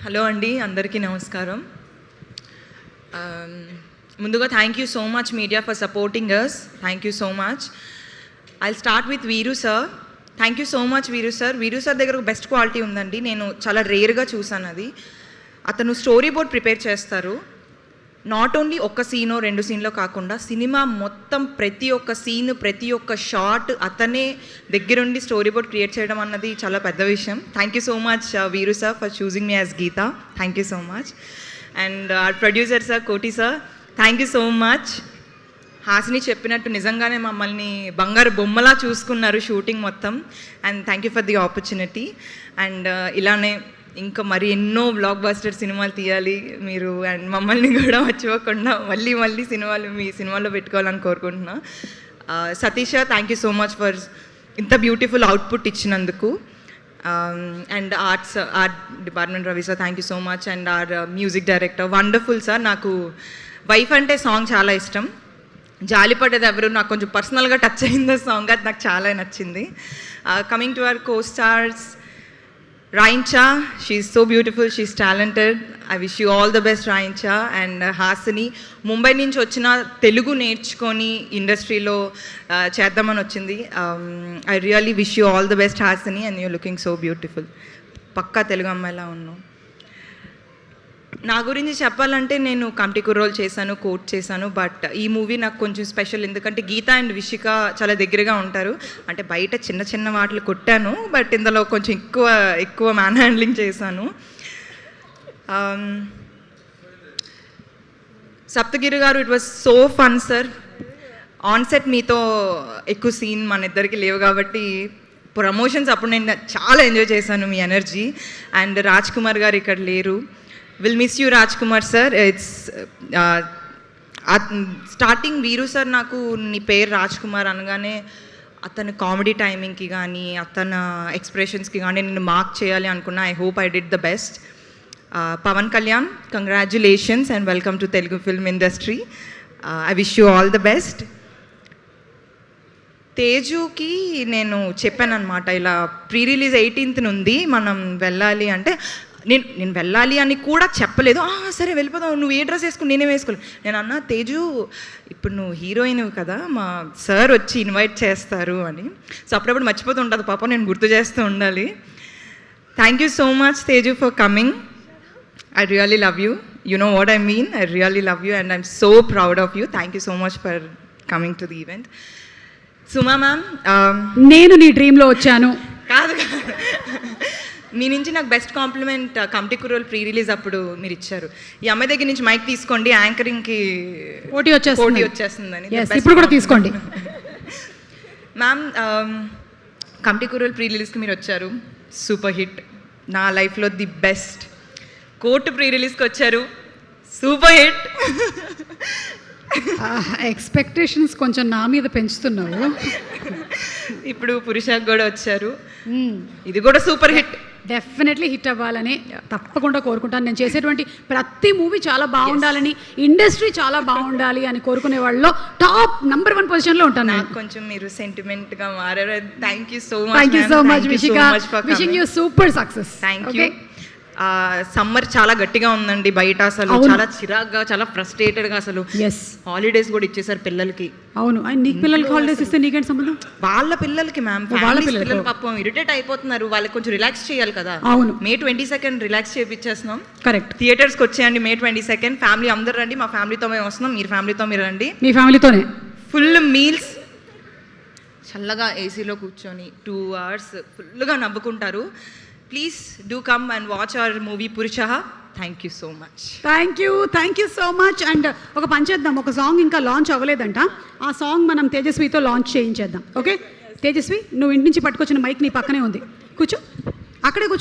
Hello అండి, అందరికీ నమస్కారం. ముందుగా thank you so much media for supporting us. Thank you so much. I start with Veeru sir. Thank you so much Veeru sir. Veeru sir దగ్గర ఒక best quality ఉందండి. నేను చాలా రేర్గా చూసాను అది. అతను స్టోరీ బోర్డ్ ప్రిపేర్ చేస్తారు. నాట్ ఓన్లీ ఒక్క సీనో 2 సీన్లో కాకుండా సినిమా మొత్తం ప్రతి ఒక్క సీన్, ప్రతి ఒక్క షాట్ అతనే దగ్గరుండి స్టోరీ బోర్డ్ క్రియేట్ చేయడం అన్నది చాలా పెద్ద విషయం. Thank you so much Veeru sir for choosing me as Geetha. Thank you so much. And producer sir Koti sir, thank you so much. Hasini చెప్పినట్టు నిజంగానే మమ్మల్ని బంగారు బొమ్మలా చూసుకున్నారు షూటింగ్ మొత్తం. And thank you for the opportunity. And ఇలానే ఇంకా మరి ఎన్నో బ్లాక్ బస్టర్ సినిమాలు తీయాలి మీరు. అండ్ మమ్మల్ని కూడా మర్చిపోకుండా మళ్ళీ మీ సినిమాలో పెట్టుకోవాలని కోరుకుంటున్నా. Satish thank you so much for ఇంత బ్యూటిఫుల్ అవుట్పుట్ ఇచ్చినందుకు. And art department Ravi sir, thank you so much. And R music director wonderful sir. నాకు వైఫ్ అంటే సాంగ్ చాలా ఇష్టం. జాలిపడ్డది ఎవరు నాకు కొంచెం పర్సనల్గా టచ్ అయింది సాంగ్, అది నాకు చాలా నచ్చింది. Coming to our co stars, Raincha, she's so beautiful, she's talented. I wish you all the best, Raincha. And Hasini, Mumbai నుంచి వచ్చిన తెలుగు నేర్చుకొని ఇండస్ట్రీలో చేద్దామని వచ్చింది. I really wish you all the best, Hasini, and you're looking so beautiful. పక్కా తెలుగు అమ్మాయిలా ఉన్నావు. నా గురించి చెప్పాలంటే నేను కమిటీ కుర్రోలు చేశాను, కోట్ చేశాను. బట్ ఈ మూవీ నాకు కొంచెం స్పెషల్, ఎందుకంటే గీత అండ్ విషిక చాలా దగ్గరగా ఉంటారు. అంటే బయట చిన్న వాటిని కొట్టాను, బట్ ఇందులో కొంచెం ఎక్కువ మ్యాన్ హ్యాండ్లింగ్ చేశాను. సప్తగిరి గారు, it was so fun sir. Onset మీతో ఎక్కువ సీన్ మన ఇద్దరికి లేవు కాబట్టి ప్రమోషన్స్ అప్పుడు నేను చాలా ఎంజాయ్ చేశాను మీ ఎనర్జీ. అండ్ రాజ్ కుమార్ గారు ఇక్కడ లేరు. Will miss you Raj Kumar sir. It's starting వీరు సార్ నాకు నీ పేరు రాజ్ కుమార్ అనగానే అతని కామెడీ టైమింగ్కి కానీ అతని ఎక్స్ప్రెషన్స్కి కానీ నేను మార్క్ చేయాలి అనుకున్నా. I hope I did the best. Pawan Kalyan, congratulations and welcome to Telugu film industry. I wish you all the best. తేజుకి నేను చెప్పాను అనమాట, ఇలా ప్రీ రిలీజ్ 18th ఉంది, మనం వెళ్ళాలి అంటే నేను వెళ్ళాలి అని కూడా చెప్పలేదు. సరే వెళ్ళిపోదాం, నువ్వు ఏ డ్రెస్ వేసుకుని నేనే వేసుకోలేదు. నేను అన్నా, తేజు ఇప్పుడు నువ్వు హీరోయిన్ కదా, మా సార్ వచ్చి ఇన్వైట్ చేస్తారు అని. సో అప్పుడప్పుడు మర్చిపోతూ ఉంటుంది పాప, నేను గుర్తు చేస్తూ ఉండాలి. Thank you so much Teju for coming. I really love you. You know what I mean. I really love you and I'm so proud of you. Thank you so much for coming to the event. Suma ma'am, నేను నీ డ్రీమ్లో వచ్చాను. కాదు, మీ నుంచి నాకు best compliment committee Kurrollu pre release అప్పుడు మీరు ఇచ్చారు. ఈ అమ్మాయి దగ్గర నుంచి మైక్ తీసుకోండి, యాంకరింగ్కి పోటీ వచ్చేస్తుందని. ఇప్పుడు కూడా తీసుకోండి మ్యామ్. కమిటీ కుర్రోల్ ప్రీ రిలీజ్కి మీరు వచ్చారు, సూపర్ హిట్. నా లైఫ్లో ది బెస్ట్. కోర్టు ప్రీ రిలీజ్కి వచ్చారు, సూపర్ హిట్. ఎక్స్పెక్టేషన్స్ కొంచెం నా మీద పెంచుతున్నావు. ఇప్పుడు పురుషాకు కూడా వచ్చారు, ఇది కూడా సూపర్ హిట్. డెఫినెట్లీ హిట్ అవ్వాలని తప్పకుండా కోరుకుంటాను. నేను చేసేటువంటి ప్రతి మూవీ చాలా బాగుండాలని, ఇండస్ట్రీ చాలా బాగుండాలి అని కోరుకునే వాళ్ళలో టాప్ నంబర్ 1 పొజిషన్లో ఉంటాను. నాకు కొంచెం మీరు సెంటిమెంట్గా మారారు. Thank you so much Vishika. Wishing you super success. Thank you. Summer చాలా గట్టిగా ఉందండి బయట, అసలు చాలా చిరాగ్గా, చాలా ఫ్రస్ట్రేటెడ్గా. అసలు హాలిడేస్ కూడా ఇచ్చేసారు పిల్లలకి. అవును, నీకు పిల్లలకి హాలిడేస్ ఇస్తే నీకేంటి సంబంధం? వాళ్ళ పిల్లలకి మ్యామ్, వాళ్ళ పిల్లలు పాపం ఇరిటేట్ అయిపోతున్నారు. వాళ్ళకి కొంచెం రిలాక్స్ చేయాలి కదా. అవును, May 22nd రిలాక్స్ చేయించేస్తున్నాం. కరెక్ట్. థియేటర్స్కి వచ్చేయండి May 22nd. ఫ్యామిలీ అందరూ రండి. మా ఫ్యామిలీతో మేము వస్తున్నాం, మీరు ఫ్యామిలీతో మీరు రండి. మీ ఫ్యామిలీతోనే ఫుల్ మీల్స్, చల్లగా ఏసీలో కూర్చొని 2 hours ఫుల్గా నవ్వుకుంటారు. Please do come and watch our movie Purushaha. Thank you so much. Thank you so much. And ఒక పని చేద్దాం, ఒక సాంగ్ ఇంకా లాంచ్ అవ్వలేదంట. ఆ సాంగ్ మనం తేజస్వితో లాంచ్ చేయించేద్దాం. ఓకే తేజస్వి, నువ్వు ఇంటి నుంచి పట్టుకొచ్చిన మైక్ నీ పక్కనే ఉంది, కూర్చో, అక్కడే కూర్చో.